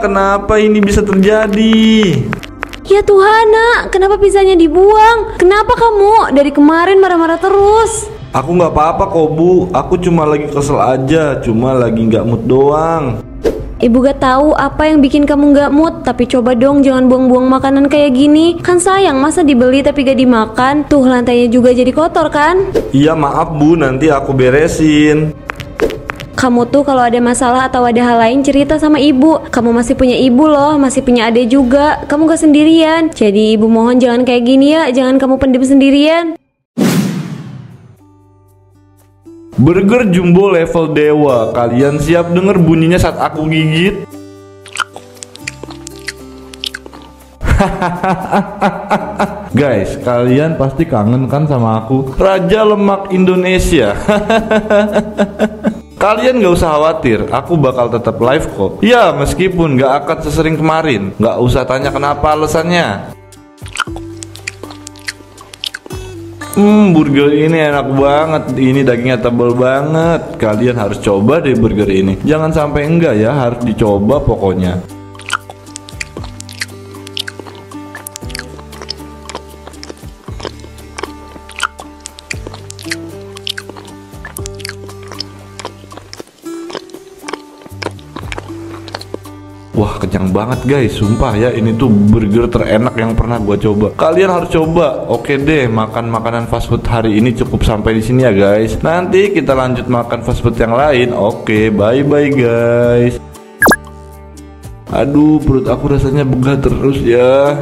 Kenapa ini bisa terjadi? Ya Tuhan nak, kenapa pizzanya dibuang? Kenapa kamu dari kemarin marah-marah terus? Aku nggak apa-apa kok Bu, aku cuma lagi kesel aja, cuma lagi nggak mood doang. Ibu gak tahu apa yang bikin kamu gak mood, tapi coba dong jangan buang-buang makanan kayak gini. Kan sayang masa dibeli tapi gak dimakan. Tuh lantainya juga jadi kotor kan? Iya maaf Bu, nanti aku beresin. Kamu tuh kalau ada masalah atau ada hal lain cerita sama ibu. Kamu masih punya ibu loh, masih punya adik juga. Kamu gak sendirian. Jadi ibu mohon jangan kayak gini ya, jangan kamu pendem sendirian. Burger jumbo level dewa. Kalian siap denger bunyinya saat aku gigit? Guys, kalian pasti kangen kan sama aku, Raja Lemak Indonesia. Kalian gak usah khawatir, aku bakal tetap live kok. Ya, meskipun gak akan sesering kemarin. Gak usah tanya kenapa alasannya. Burger ini enak banget. Ini dagingnya tebal banget. Kalian harus coba deh burger ini. Jangan sampai enggak ya, harus dicoba pokoknya. Wah kenyang banget guys, sumpah ya, ini tuh burger terenak yang pernah gua coba. Kalian harus coba. Oke deh, makan makanan fast food hari ini cukup sampai di sini ya guys. Nanti kita lanjut makan fast food yang lain. Oke, bye bye guys. Aduh, perut aku rasanya begah terus ya.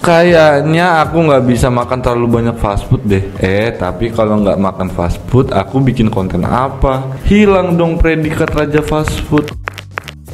Kayaknya aku nggak bisa makan terlalu banyak fast food deh. Tapi kalau nggak makan fast food, aku bikin konten apa? Hilang dong predikat raja fast food.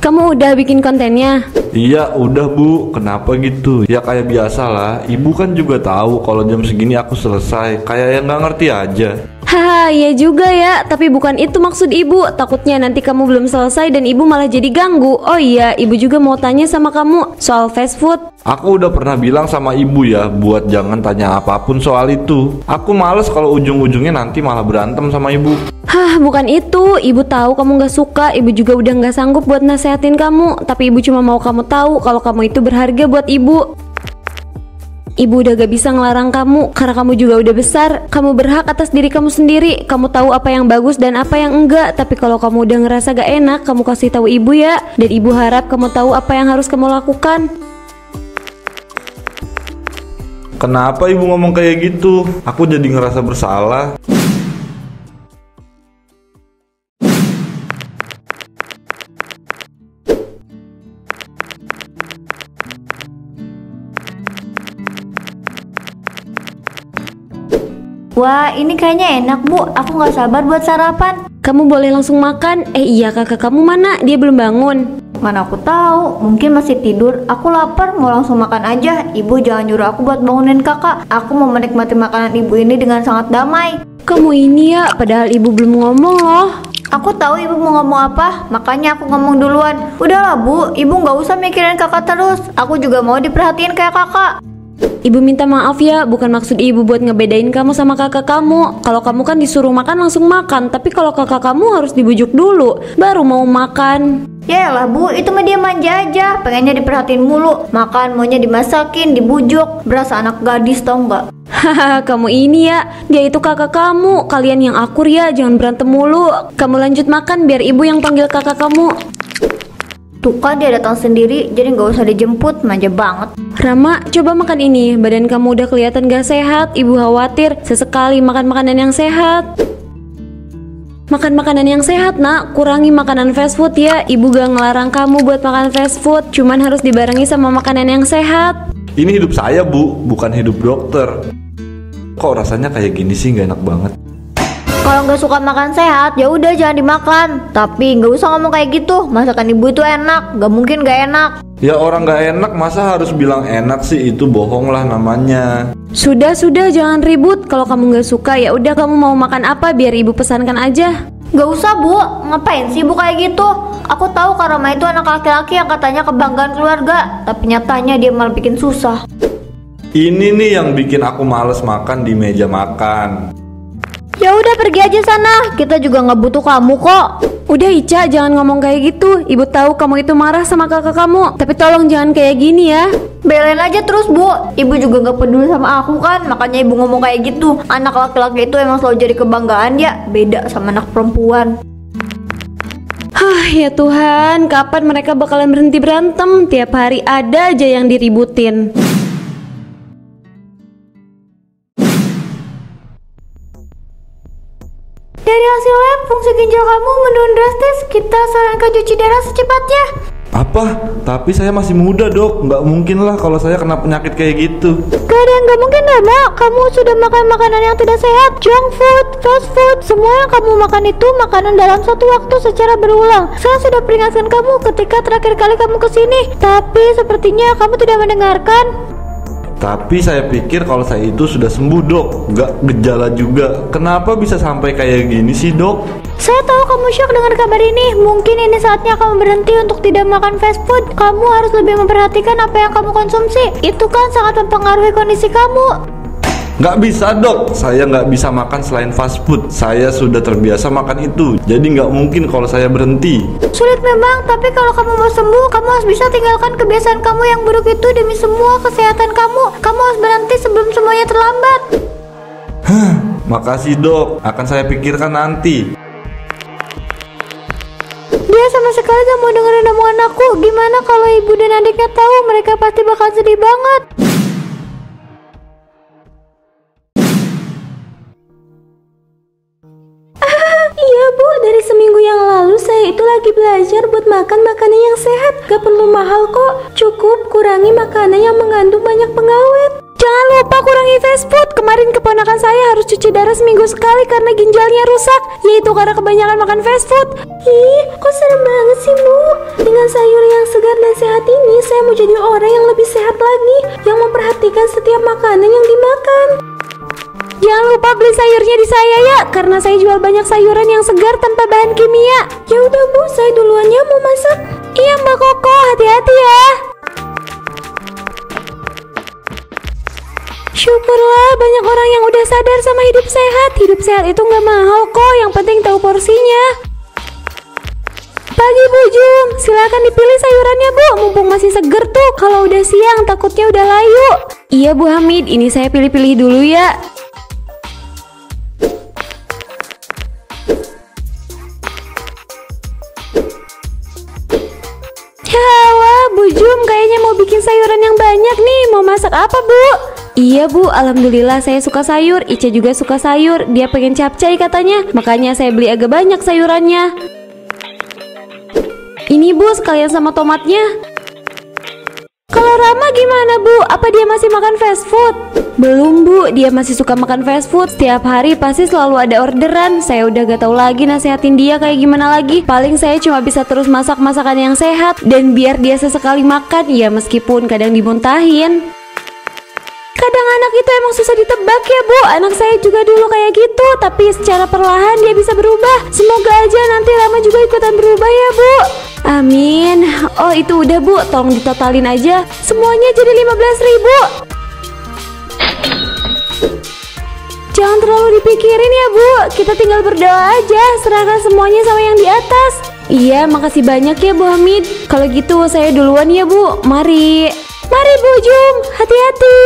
Kamu udah bikin kontennya? Iya udah Bu, kenapa gitu? Ya kayak biasa lah, ibu kan juga tahu kalau jam segini aku selesai. Kayak yang nggak ngerti aja. Haha, iya juga ya, tapi bukan itu maksud ibu. Takutnya nanti kamu belum selesai dan ibu malah jadi ganggu. Oh iya, ibu juga mau tanya sama kamu soal fast food. Aku udah pernah bilang sama ibu ya, buat jangan tanya apapun soal itu. Aku males kalau ujung-ujungnya nanti malah berantem sama ibu. Hah, bukan itu. Ibu tahu kamu gak suka. Ibu juga udah gak sanggup buat nasehatin kamu. Tapi ibu cuma mau kamu tahu kalau kamu itu berharga buat ibu. Ibu udah gak bisa ngelarang kamu karena kamu juga udah besar. Kamu berhak atas diri kamu sendiri. Kamu tahu apa yang bagus dan apa yang enggak. Tapi kalau kamu udah ngerasa gak enak, kamu kasih tahu ibu ya. Dan ibu harap kamu tahu apa yang harus kamu lakukan. Kenapa ibu ngomong kayak gitu? Aku jadi ngerasa bersalah. Wah, ini kayaknya enak Bu, aku gak sabar buat sarapan. Kamu boleh langsung makan. Iya, kakak kamu mana? Dia belum bangun. Mana aku tahu, mungkin masih tidur. Aku lapar, mau langsung makan aja. Ibu jangan nyuruh aku buat bangunin kakak. Aku mau menikmati makanan ibu ini dengan sangat damai. Kamu ini ya, padahal ibu belum ngomong loh. Aku tahu ibu mau ngomong apa, makanya aku ngomong duluan. Udahlah Bu, ibu gak usah mikirin kakak terus. Aku juga mau diperhatiin kayak kakak. Ibu minta maaf ya, bukan maksud ibu buat ngebedain kamu sama kakak kamu. Kalau kamu kan disuruh makan langsung makan, tapi kalau kakak kamu harus dibujuk dulu, baru mau makan. Yaelah Bu, itu mah dia manja aja, pengennya diperhatiin mulu. Makan maunya dimasakin, dibujuk, berasa anak gadis tau nggak? Hahaha, kamu ini ya, dia itu kakak kamu. Kalian yang akur ya, jangan berantem mulu. Kamu lanjut makan biar ibu yang panggil kakak kamu. Tuh kan dia datang sendiri, jadi nggak usah dijemput, manja banget. Rama, coba makan ini. Badan kamu udah kelihatan gak sehat. Ibu khawatir. Sesekali makan makanan yang sehat. Makan makanan yang sehat nak. Kurangi makanan fast food ya. Ibu gak ngelarang kamu buat makan fast food, cuman harus dibarengi sama makanan yang sehat. Ini hidup saya Bu, bukan hidup dokter. Kok rasanya kayak gini sih, gak enak banget. Kalau nggak suka makan sehat, ya udah jangan dimakan. Tapi nggak usah ngomong kayak gitu. Masakan ibu itu enak, nggak mungkin nggak enak. Ya orang nggak enak masa harus bilang enak sih, itu bohong lah namanya. Sudah jangan ribut. Kalau kamu nggak suka ya udah, kamu mau makan apa biar ibu pesankan aja. Nggak usah Bu, ngapain sih ibu kayak gitu? Aku tahu Karama itu anak laki-laki yang katanya kebanggaan keluarga, tapi nyatanya dia malah bikin susah. Ini nih yang bikin aku males makan di meja makan. Ya udah pergi aja sana, kita juga nggak butuh kamu kok. Udah Ica, jangan ngomong kayak gitu. Ibu tahu kamu itu marah sama kakak kamu. Tapi tolong jangan kayak gini ya. Belain aja terus, Bu. Ibu juga gak peduli sama aku kan, makanya ibu ngomong kayak gitu. Anak laki-laki itu emang selalu jadi kebanggaan ya, beda sama anak perempuan. Ya Tuhan, kapan mereka bakalan berhenti berantem? Tiap hari ada aja yang diributin. Dari hasil lab, fungsi ginjal kamu menurun drastis. Kita sarankan cuci darah secepatnya. Apa? Tapi saya masih muda, Dok. Nggak mungkin lah kalau saya kena penyakit kayak gitu. Gak ada yang gak mungkin deh, Mak. Kamu sudah makan makanan yang tidak sehat, junk food, fast food. Semua yang kamu makan itu makanan dalam satu waktu secara berulang. Saya sudah peringatkan kamu ketika terakhir kali kamu kesini, tapi sepertinya kamu tidak mendengarkan. Tapi saya pikir kalau saya itu sudah sembuh, Dok. Nggak gejala juga. Kenapa bisa sampai kayak gini sih, Dok? Saya tahu kamu shock dengan kabar ini. Mungkin ini saatnya kamu berhenti untuk tidak makan fast food. Kamu harus lebih memperhatikan apa yang kamu konsumsi. Itu kan sangat mempengaruhi kondisi kamu. Nggak bisa, Dok. Saya nggak bisa makan selain fast food. Saya sudah terbiasa makan itu. Jadi nggak mungkin kalau saya berhenti. Sulit memang, tapi kalau kamu mau sembuh, kamu harus bisa tinggalkan kebiasaan kamu yang buruk itu demi semua kesehatan kamu. Kamu harus berhenti sebelum semuanya terlambat. Makasih, Dok. Akan saya pikirkan nanti. Dia sama sekali gak mau dengerin omongan aku. Gimana kalau ibu dan adiknya tahu? Mereka pasti bakal sedih banget. Iya Bu, dari seminggu yang lalu saya itu lagi belajar buat makan makanan yang sehat. Gak perlu mahal kok. Cukup kurangi makanan yang mengandung banyak pengawet. Jangan lupa kurangi fast food. Kemarin keponakan saya harus cuci darah seminggu sekali karena ginjalnya rusak, yaitu karena kebanyakan makan fast food. Ih, kok serem banget sih Bu. Dengan sayur yang segar dan sehat ini, saya mau jadi orang yang lebih sehat lagi, yang memperhatikan setiap makanan yang dimakan. Jangan lupa beli sayurnya di saya ya, karena saya jual banyak sayuran yang segar tanpa bahan kimia. Ya udah Bu, saya duluan ya mau masak. Iya Mbak Koko, hati-hati ya. Syukurlah banyak orang yang udah sadar sama hidup sehat. Hidup sehat itu nggak mahal kok, yang penting tahu porsinya. Pagi Bu Jum, silakan dipilih sayurannya Bu, mumpung masih seger tuh. Kalau udah siang takutnya udah layu. Iya Bu Hamid, ini saya pilih-pilih dulu ya. Wah, Bu Jum kayaknya mau bikin sayuran yang banyak nih. Mau masak apa Bu? Iya Bu, alhamdulillah saya suka sayur. Ica juga suka sayur. Dia pengen capcay katanya. Makanya saya beli agak banyak sayurannya. Ini Bu, sekalian sama tomatnya. Kalau Rama gimana Bu? Apa dia masih makan fast food? Belum Bu, dia masih suka makan fast food. Setiap hari pasti selalu ada orderan. Saya udah gak tahu lagi nasihatin dia kayak gimana lagi. Paling saya cuma bisa terus masak masakan yang sehat. Dan biar dia sesekali makan, ya meskipun kadang dimuntahin. Kadang anak itu emang susah ditebak ya Bu. Anak saya juga dulu kayak gitu, tapi secara perlahan dia bisa berubah. Semoga aja nanti Rama juga ikutan berubah ya Bu. Amin. Oh itu udah Bu, tolong ditotalin aja. Semuanya jadi 15.000. Jangan terlalu dipikirin ya Bu. Kita tinggal berdoa aja. Serahkan semuanya sama yang di atas. Iya, makasih banyak ya Bu Hamid. Kalau gitu saya duluan ya Bu. Mari. Mari Bu Jum, hati-hati.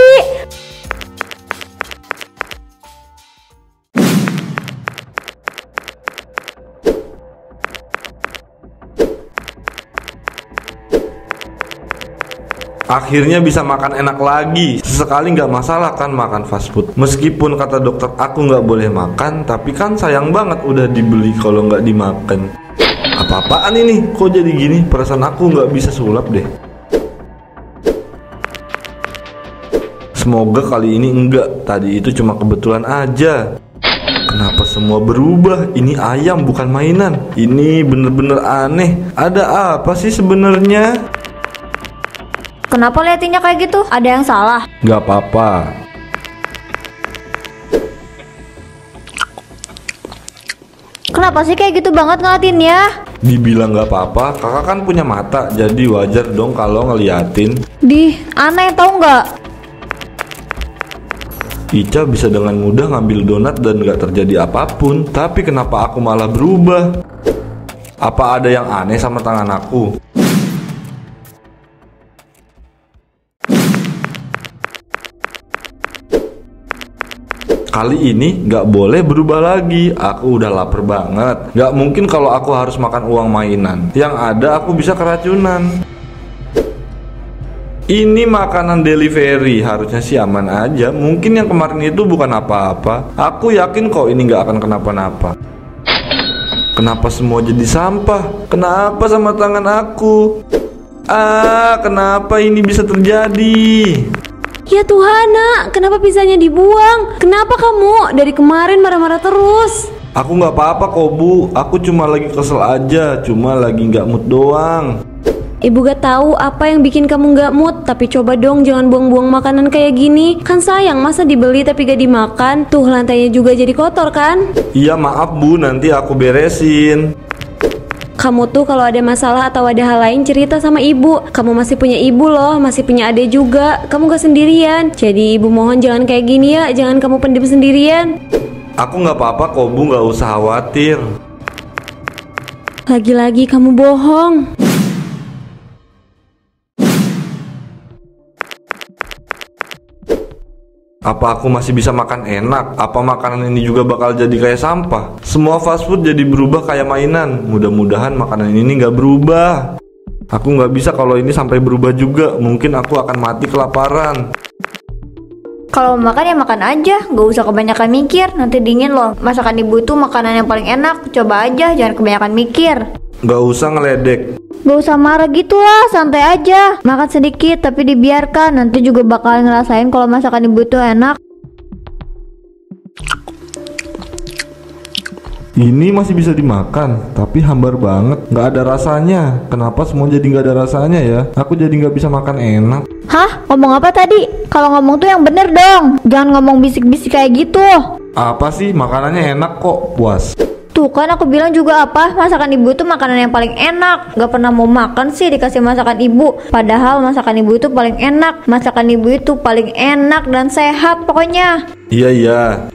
Akhirnya bisa makan enak lagi. Sesekali nggak masalah kan makan fast food. Meskipun kata dokter aku nggak boleh makan, tapi kan sayang banget udah dibeli kalau nggak dimakan. Apa-apaan ini? Kok jadi gini? Perasaan aku nggak bisa sulap deh. Semoga kali ini enggak. Tadi itu cuma kebetulan aja. Kenapa semua berubah? Ini ayam bukan mainan. Ini bener-bener aneh. Ada apa sih sebenarnya? Kenapa liatinnya kayak gitu? Ada yang salah? Gak apa-apa. Kenapa sih kayak gitu banget ngeliatinnya? Dibilang gak apa-apa, kakak kan punya mata, jadi wajar dong kalau ngeliatin. Aneh tau nggak? Ica bisa dengan mudah ngambil donat dan gak terjadi apapun. Tapi kenapa aku malah berubah? Apa ada yang aneh sama tangan aku? Kali ini nggak boleh berubah lagi. Aku udah lapar banget. Nggak mungkin kalau aku harus makan uang mainan. Yang ada aku bisa keracunan. Ini makanan delivery, harusnya sih aman aja. Mungkin yang kemarin itu bukan apa-apa. Aku yakin kok ini nggak akan kenapa-napa. Kenapa semua jadi sampah? Kenapa sama tangan aku? Kenapa ini bisa terjadi? Ya Tuhan nak, kenapa pizzanya dibuang? Kenapa kamu dari kemarin marah-marah terus? Aku nggak apa-apa kok Bu. Aku cuma lagi kesel aja. Cuma lagi nggak mood doang. Ibu gak tahu apa yang bikin kamu gak mood, tapi coba dong jangan buang-buang makanan kayak gini. Kan sayang masa dibeli tapi gak dimakan. Tuh lantainya juga jadi kotor kan? Iya maaf Bu, nanti aku beresin. Kamu tuh kalau ada masalah atau ada hal lain cerita sama ibu. Kamu masih punya ibu loh, masih punya adik juga. Kamu gak sendirian. Jadi ibu mohon jangan kayak gini ya, jangan kamu pendem sendirian. Aku nggak apa-apa kok Bu, nggak usah khawatir. Lagi-lagi kamu bohong. Apa aku masih bisa makan enak? Apa makanan ini juga bakal jadi kayak sampah? Semua fast food jadi berubah kayak mainan. Mudah-mudahan makanan ini nggak berubah. Aku nggak bisa kalau ini sampai berubah juga. Mungkin aku akan mati kelaparan. Kalau makan ya makan aja, gak usah kebanyakan mikir, nanti dingin loh. Masakan ibu tuh makanan yang paling enak, coba aja, jangan kebanyakan mikir. Nggak usah ngeledek. Gak usah marah gitu lah, santai aja. Makan sedikit tapi dibiarkan, nanti juga bakal ngerasain kalau masakan ibu tuh enak. Ini masih bisa dimakan, tapi hambar banget, nggak ada rasanya. Kenapa semua jadi nggak ada rasanya ya? Aku jadi nggak bisa makan enak. Hah? Ngomong apa tadi? Kalau ngomong tuh yang bener dong, jangan ngomong bisik-bisik kayak gitu. Apa sih? Makanannya enak kok, puas. Tuh kan aku bilang juga apa, masakan ibu tuh makanan yang paling enak. Gak pernah mau makan sih dikasih masakan ibu. Padahal masakan ibu itu paling enak. Masakan ibu itu paling enak dan sehat pokoknya. Iya.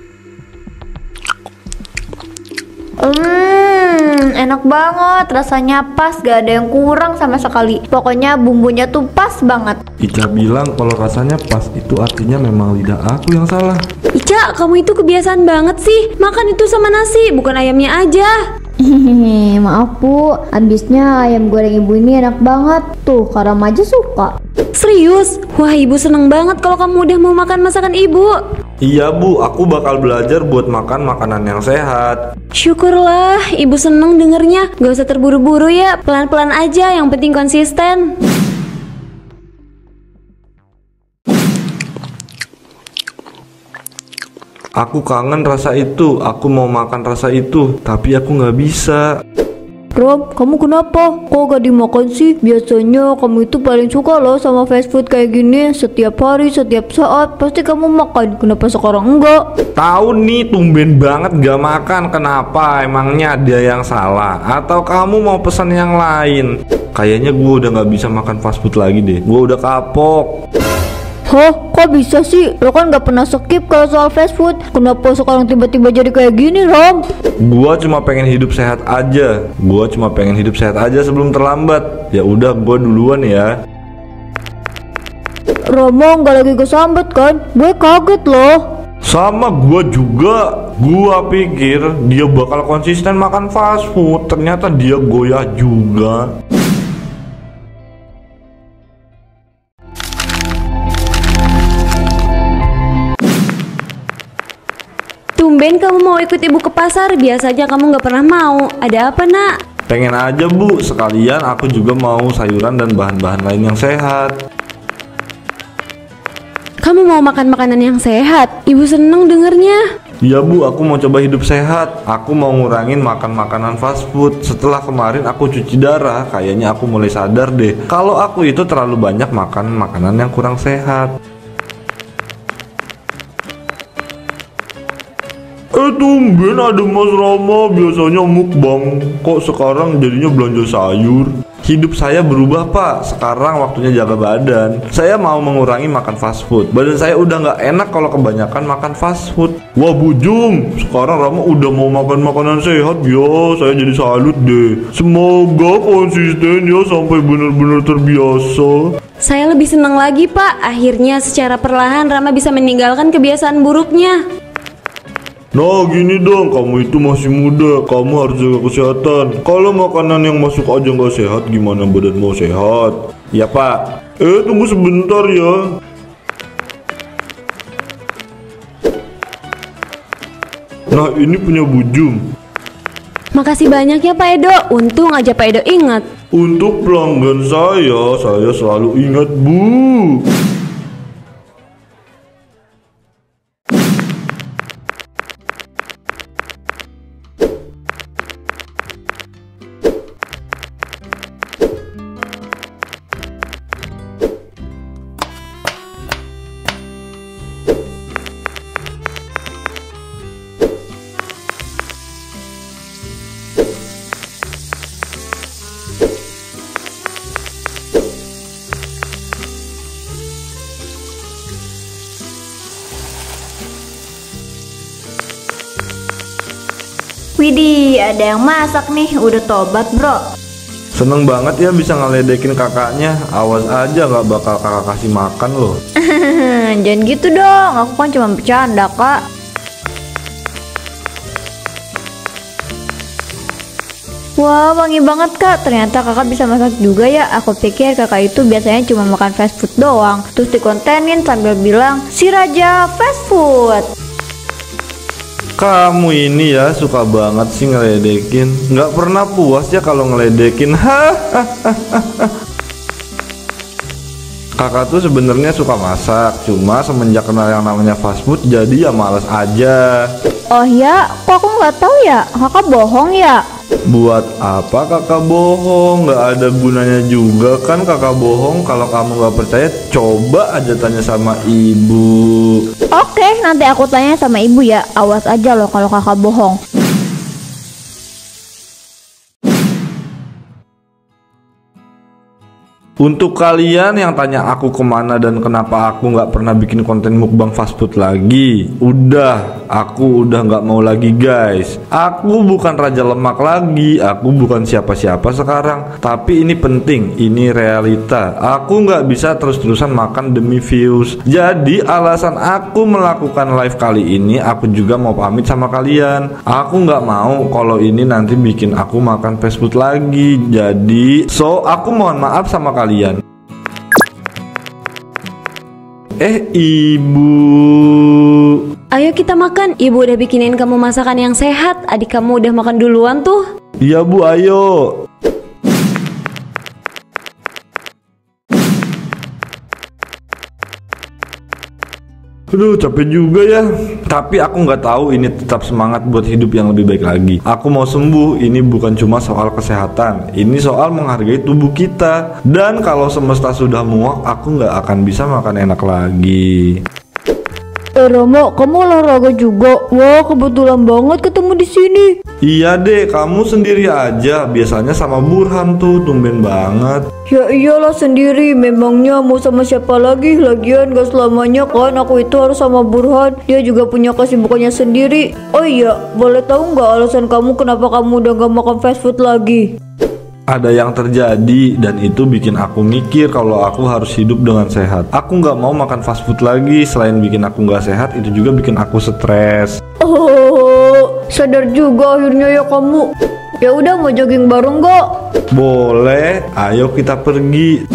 Enak banget, rasanya pas, gak ada yang kurang sama sekali. Pokoknya bumbunya tuh pas banget. Ica bilang kalau rasanya pas itu artinya memang lidah aku yang salah. Ica, kamu itu kebiasaan banget sih. Makan itu sama nasi, bukan ayamnya aja. Hehehe, maaf Bu, abisnya ayam goreng ibu ini enak banget. Tuh, Karam aja suka. Serius? Wah, ibu seneng banget kalau kamu udah mau makan masakan ibu. Iya Bu, aku bakal belajar buat makan makanan yang sehat. Syukurlah, ibu seneng dengernya. Gak usah terburu-buru ya, pelan-pelan aja, yang penting konsisten. Aku kangen rasa itu, aku mau makan rasa itu, tapi aku nggak bisa. Rom, kamu kenapa? Kok gak dimakan sih? Biasanya kamu itu paling suka loh sama fast food kayak gini. Setiap hari, setiap saat, pasti kamu makan. Kenapa sekarang enggak? Tahu nih, tumben banget gak makan. Kenapa? Emangnya ada yang salah? Atau kamu mau pesan yang lain? Kayaknya gue udah gak bisa makan fast food lagi deh. Gue udah kapok. Hah? Kok bisa sih? Lo kan gak pernah skip kalau soal fast food. Kenapa sekarang tiba-tiba jadi kayak gini, Rom? Gua cuma pengen hidup sehat aja. Sebelum terlambat. Ya udah, gua duluan ya. Romo gak lagi kesambet kan? Gue kaget loh. Sama gua juga. Gua pikir dia bakal konsisten makan fast food. Ternyata dia goyah juga. Tumben kamu mau ikut ibu ke pasar, biasanya kamu gak pernah mau. Ada apa nak? Pengen aja Bu, sekalian aku juga mau sayuran dan bahan-bahan lain yang sehat. Kamu mau makan makanan yang sehat? Ibu seneng dengernya. Iya Bu, aku mau coba hidup sehat. Aku mau ngurangin makan makanan fast food. Setelah kemarin aku cuci darah, kayaknya aku mulai sadar deh kalau aku itu terlalu banyak makan makanan yang kurang sehat. Tumben ada Mas Rama, biasanya mukbang. Kok sekarang jadinya belanja sayur? Hidup saya berubah pak. Sekarang waktunya jaga badan. Saya mau mengurangi makan fast food. Badan saya udah nggak enak kalau kebanyakan makan fast food. Wah Bujum, sekarang Rama udah mau makan makanan sehat ya. Saya jadi salut deh. Semoga konsisten ya sampai benar-benar terbiasa. Saya lebih senang lagi pak. Akhirnya secara perlahan Rama bisa meninggalkan kebiasaan buruknya. Nah gini dong, kamu itu masih muda, kamu harus jaga kesehatan. Kalau makanan yang masuk aja nggak sehat, gimana badan mau sehat? Ya pak. Tunggu sebentar ya. Nah ini punya Bujum. Makasih banyak ya Pak Edo. Untung aja Pak Edo ingat. Untuk pelanggan saya selalu ingat Bu. Widih, ada yang masak nih, udah tobat bro. Seneng banget ya bisa ngeledekin kakaknya. Awas aja gak bakal kakak kasih makan loh. Jangan gitu dong, aku kan cuma bercanda kak. Wah, wangi banget kak. Ternyata kakak bisa masak juga ya. Aku pikir kakak itu biasanya cuma makan fast food doang, terus dikontenin sambil bilang si raja fast food. Kamu ini ya suka banget sih ngeledekin. Nggak pernah puas ya kalau ngeledekin. Kakak tuh sebenarnya suka masak, cuma semenjak kenal yang namanya fast food jadi ya males aja. Oh ya, kok aku nggak tahu ya? Kakak bohong ya? Buat apa kakak bohong? Nggak ada gunanya juga kan kakak bohong. Kalau kamu nggak percaya, coba aja tanya sama ibu. Oke, nanti aku tanya sama ibu ya. Awas aja loh kalau kakak bohong. Untuk kalian yang tanya aku kemana dan kenapa aku nggak pernah bikin konten mukbang fast food lagi, aku udah nggak mau lagi guys. Aku bukan raja lemak lagi, aku bukan siapa-siapa sekarang. Tapi ini penting, ini realita. Aku nggak bisa terus-terusan makan demi views. Jadi alasan aku melakukan live kali ini, aku juga mau pamit sama kalian. Aku nggak mau kalau ini nanti bikin aku makan fast food lagi. Jadi, aku mohon maaf sama kalian. Ibu. Ayo kita makan. Ibu udah bikinin kamu masakan yang sehat. Adik kamu udah makan duluan tuh. Iya Bu, ayo. Aduh capek juga ya. Tapi aku nggak tahu ini tetap semangat buat hidup yang lebih baik lagi. Aku mau sembuh. Ini bukan cuma soal kesehatan, ini soal menghargai tubuh kita. Dan kalau semesta sudah muak, aku nggak akan bisa makan enak lagi. Rama, kamu olahraga juga? Wah, kebetulan banget ketemu di sini. Iya deh, kamu sendiri aja. Biasanya sama Burhan tuh, tumben banget. Ya iyalah sendiri, memangnya mau sama siapa lagi? Lagian gak selamanya kan aku itu harus sama Burhan. Dia juga punya kesibukannya sendiri. Oh iya, boleh tahu nggak alasan kamu kenapa kamu udah gak makan fast food lagi? Ada yang terjadi dan itu bikin aku mikir kalau aku harus hidup dengan sehat. Aku nggak mau makan fast food lagi. Selain bikin aku nggak sehat, itu juga bikin aku stres. Oh, sadar juga akhirnya ya kamu. Ya udah, mau jogging bareng nggak? Boleh, ayo kita pergi.